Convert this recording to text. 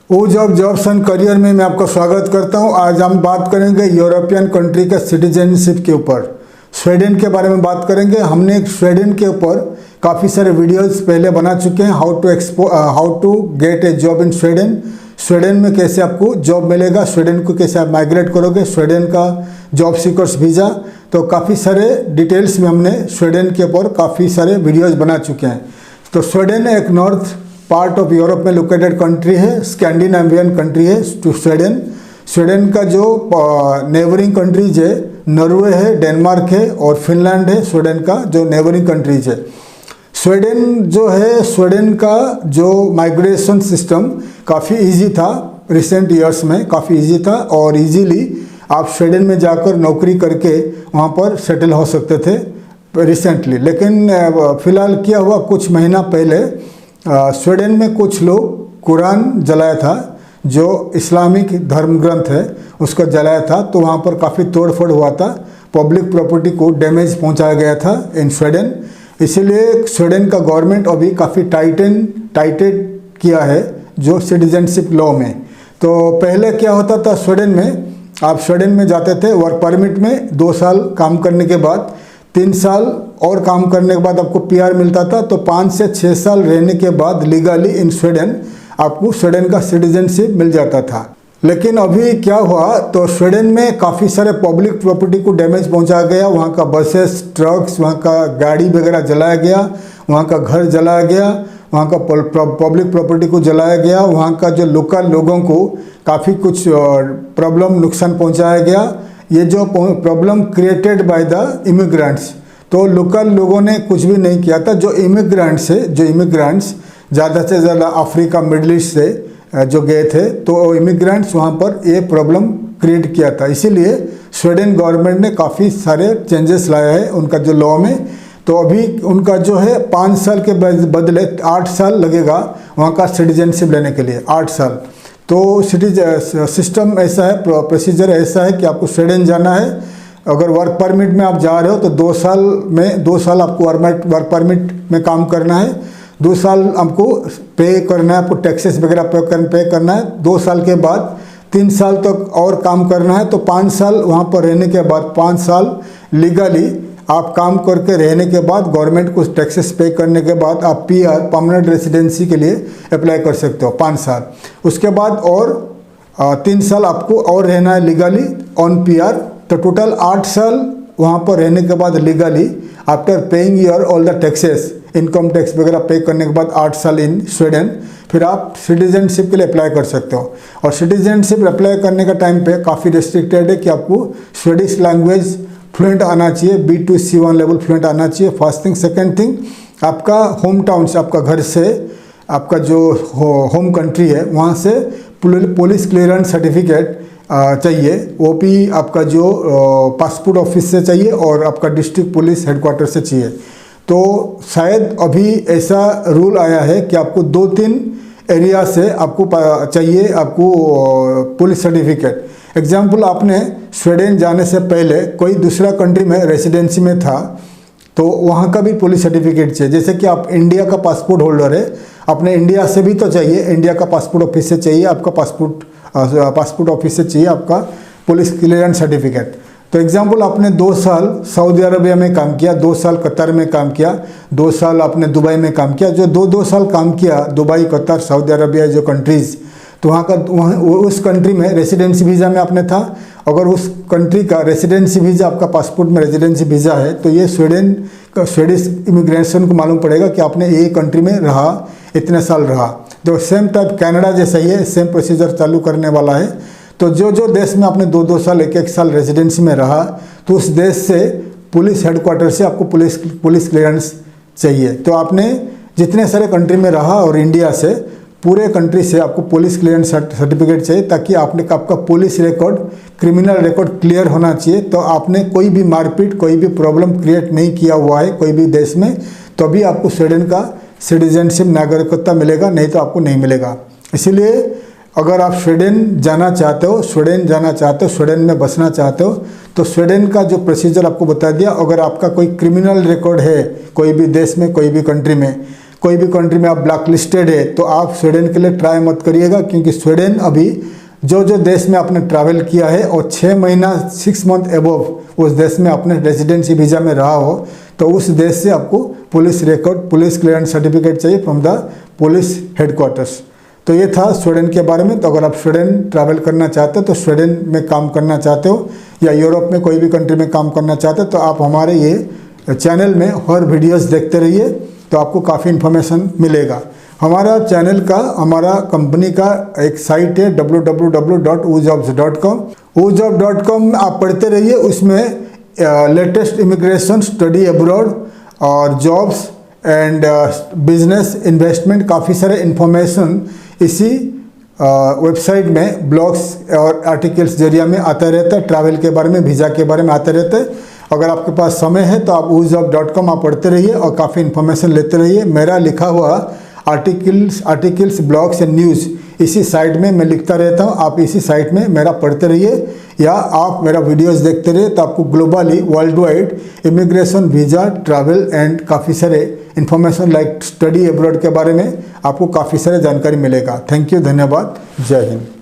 O jobs and career में मैं आपका स्वागत करता हूं। आज हम बात करेंगे यूरोपियन कंट्री का सिटीजनशिप के ऊपर। स्वीडन के बारे में बात करेंगे। हमने स्वीडन के ऊपर काफ़ी सारे वीडियोस पहले बना चुके हैं। How to get a job in Sweden, Sweden में कैसे आपको जॉब मिलेगा, स्वीडन को कैसे आप माइग्रेट करोगे, स्वीडन का जॉब सीकर्स वीज़ा। तो काफ़ी सारे डिटेल्स में हमने स्वीडन के ऊपर काफ़ी सारे वीडियोज़ बना चुके हैं। तो स्वीडन एक नॉर्थ पार्ट ऑफ यूरोप में लोकेटेड कंट्री है, स्कैंडिनेवियन कंट्री है स्वीडन। स्वीडन का जो नेबरिंग कंट्रीज है, नॉर्वे है, डेनमार्क है और फिनलैंड है स्वीडन का जो नेबरिंग कंट्रीज है। स्वीडन जो है, स्वीडन का जो माइग्रेशन सिस्टम काफ़ी इजी था, रिसेंट ईयर्स में काफ़ी इजी था और इजीली आप स्वीडन में जाकर नौकरी करके वहाँ पर सेटल हो सकते थे रिसेंटली। लेकिन फ़िलहाल क्या हुआ, कुछ महीना पहले स्वीडन में कुछ लोग कुरान जलाया था, जो इस्लामिक धर्म ग्रंथ है उसको जलाया था। तो वहाँ पर काफ़ी तोड़फोड़ हुआ था, पब्लिक प्रॉपर्टी को डैमेज पहुँचाया गया था इन स्वीडन। इसीलिए स्वीडन का गवर्नमेंट अभी काफ़ी टाइटेड किया है जो सिटीजनशिप लॉ में। तो पहले क्या होता था, स्वीडन में आप स्वीडन में जाते थे वर्क परमिट में 2 साल काम करने के बाद, 3 साल और काम करने के बाद आपको पीआर मिलता था। तो 5 से 6 साल रहने के बाद लीगली इन स्वीडन आपको स्वीडन का सिटीजनशिप मिल जाता था। लेकिन अभी क्या हुआ, तो स्वीडन में काफ़ी सारे पब्लिक प्रॉपर्टी को डैमेज पहुंचाया गया। वहाँ का बसेस, ट्रक्स, वहाँ का गाड़ी वगैरह जलाया गया, वहाँ का घर जलाया गया, वहाँ का पब्लिक प्रॉपर्टी को जलाया गया। वहाँ का जो लोकल लोगों को काफ़ी कुछ प्रॉब्लम, नुकसान पहुँचाया गया। ये जो problem created by the immigrants, तो लोकल लोगों ने कुछ भी नहीं किया था। जो इमिग्रेंट्स ज़्यादा से ज़्यादा अफ्रीका, मिडल ईस्ट से जो गए थे, तो इमिग्रेंट्स वहाँ पर ये प्रॉब्लम क्रिएट किया था। इसीलिए स्वीडन गवर्नमेंट ने काफ़ी सारे चेंजेस लाया है उनका जो लॉ में। तो अभी उनका जो है 5 साल के बदले 8 साल लगेगा वहाँ का सिटीजनशिप लेने के लिए, 8 साल। तो सिस्टम ऐसा है, प्रोसीजर ऐसा है कि आपको स्वीडन जाना है। अगर वर्क परमिट में आप जा रहे हो तो 2 साल आपको वर्क परमिट में काम करना है। 2 साल आपको पे करना है, आपको टैक्सेस वगैरह पे करना है। 2 साल के बाद 3 साल तक और काम करना है। तो 5 साल वहाँ पर रहने के बाद, 5 साल लीगली आप काम करके रहने के बाद, गवर्नमेंट को टैक्सेस पे करने के बाद आप पीआर, परमानेंट रेसिडेंसी के लिए अप्लाई कर सकते हो 5 साल। उसके बाद और 3 साल आपको और रहना है लीगली ऑन पीआर। तो टोटल 8 साल वहाँ पर रहने के बाद legally, after paying your all the taxes, income tax वगैरह पे करने के बाद 8 साल इन स्वीडन, फिर आप सिटीजनशिप के लिए अप्लाई कर सकते हो। और सिटीजनशिप अप्लाई करने का टाइम पे काफ़ी रिस्ट्रिक्टेड है कि आपको स्वीडिश लैंग्वेज फ्लुएंट आना चाहिए, B2 C1 लेवल फ्लुएंट आना चाहिए, फर्स्ट थिंग। सेकेंड थिंग, आपका होम टाउन से, आपका घर से, आपका जो होम कंट्री है वहाँ से पुलिस क्लियरेंस सर्टिफिकेट चाहिए। वो भी आपका जो पासपोर्ट ऑफिस से चाहिए और आपका डिस्ट्रिक्ट पुलिस हेडक्वार्टर से चाहिए। तो शायद अभी ऐसा रूल आया है कि आपको 2-3 एरिया से आपको चाहिए आपको पुलिस सर्टिफिकेट। एग्जाम्पल, आपने स्वीडन जाने से पहले कोई दूसरा कंट्री में रेसिडेंसी में था तो वहाँ का भी पुलिस सर्टिफिकेट चाहिए। जैसे कि आप इंडिया का पासपोर्ट होल्डर है, अपने इंडिया से भी तो चाहिए, इंडिया का पासपोर्ट ऑफिस से चाहिए आपका पासपोर्ट ऑफिस से चाहिए आपका पुलिस क्लियरेंस सर्टिफिकेट। तो एग्जाम्पल, आपने 2 साल सऊदी अरबिया में काम किया, 2 साल कतर में काम किया, 2 साल आपने दुबई में काम किया। जो 2 साल काम किया दुबई, कतर, सऊदी अरबिया जो कंट्रीज़, तो वहाँ उस कंट्री में रेसिडेंसी वीज़ा में आपने था। अगर उस कंट्री का रेसिडेंसी वीज़ा, आपका पासपोर्ट में रेसिडेंसी वीज़ा है, तो ये स्वीडिश इमिग्रेशन को मालूम पड़ेगा कि आपने ये कंट्री में रहा, इतने साल रहा। तो सेम टाइप कनाडा जैसा ही है, सेम प्रोसीजर चालू करने वाला है। तो जो देश में आपने 2-2 साल, 1-1 साल रेसिडेंसी में रहा, तो उस देश से पुलिस हेडक्वार्टर से आपको पुलिस क्लियरेंस चाहिए। तो आपने जितने सारे कंट्री में रहा और इंडिया से, पूरे कंट्री से आपको पुलिस क्लियरेंस सर्टिफिकेट चाहिए, ताकि आपका police record, criminal record clear होना चाहिए। तो आपने कोई भी मारपीट, कोई भी प्रॉब्लम क्रिएट नहीं किया हुआ है कोई भी देश में, तभी आपको स्वीडन का सिटीजनशिप, नागरिकता मिलेगा, नहीं तो आपको नहीं मिलेगा। इसीलिए अगर आप स्वीडन जाना चाहते हो, स्वीडन में बसना चाहते हो, तो स्वीडन का जो प्रोसीजर आपको बता दिया। अगर आपका कोई क्रिमिनल रिकॉर्ड है कोई भी देश में, कोई भी कंट्री में, कोई भी कंट्री में आप ब्लैक लिस्टेड है तो आप स्वीडन के लिए ट्राई मत करिएगा, क्योंकि स्वीडन अभी जो देश में आपने ट्रैवल किया है और 6 महीना 6 मंथ एबव उस देश में आपने रेजिडेंसी वीज़ा में रहा हो तो उस देश से आपको police record, police clearance certificate चाहिए फ्रॉम द पुलिस हेडक्वार्टर्स। तो ये था स्वीडन के बारे में। तो अगर आप स्वीडन ट्रैवल करना चाहते हो, तो स्वीडन में काम करना चाहते हो या यूरोप में कोई भी कंट्री में काम करना चाहते हो, तो आप हमारे ये चैनल में हर वीडियोस देखते रहिए, तो आपको काफ़ी इन्फॉर्मेशन मिलेगा। हमारा चैनल का, हमारा कंपनी का एक साइट है www.ujobs.com। ujobs.com आप पढ़ते रहिए, उसमें लेटेस्ट इमिग्रेशन, स्टडी अब्रॉड और जॉब्स एंड बिजनेस, इन्वेस्टमेंट, काफ़ी सारे इन्फॉर्मेशन इसी वेबसाइट में ब्लॉग्स और आर्टिकल्स जरिए में आता रहता है। ट्रैवल के बारे में, वीज़ा के बारे में आता रहता है। अगर आपके पास समय है तो आप ujobs.com आप पढ़ते रहिए और काफ़ी इन्फॉर्मेशन लेते रहिए। मेरा लिखा हुआ आर्टिकल्स, ब्लॉग्स एंड न्यूज़ इसी साइट में मैं लिखता रहता हूँ। आप इसी साइट में मेरा पढ़ते रहिए या आप मेरा वीडियोस देखते रहिए, तो आपको globally, world wide immigration, visa, travel and काफ़ी सारे इन्फॉर्मेशन लाइक स्टडी अब्रॉड के बारे में आपको काफ़ी सारे जानकारी मिलेगा। थैंक यू, धन्यवाद, जय हिंद।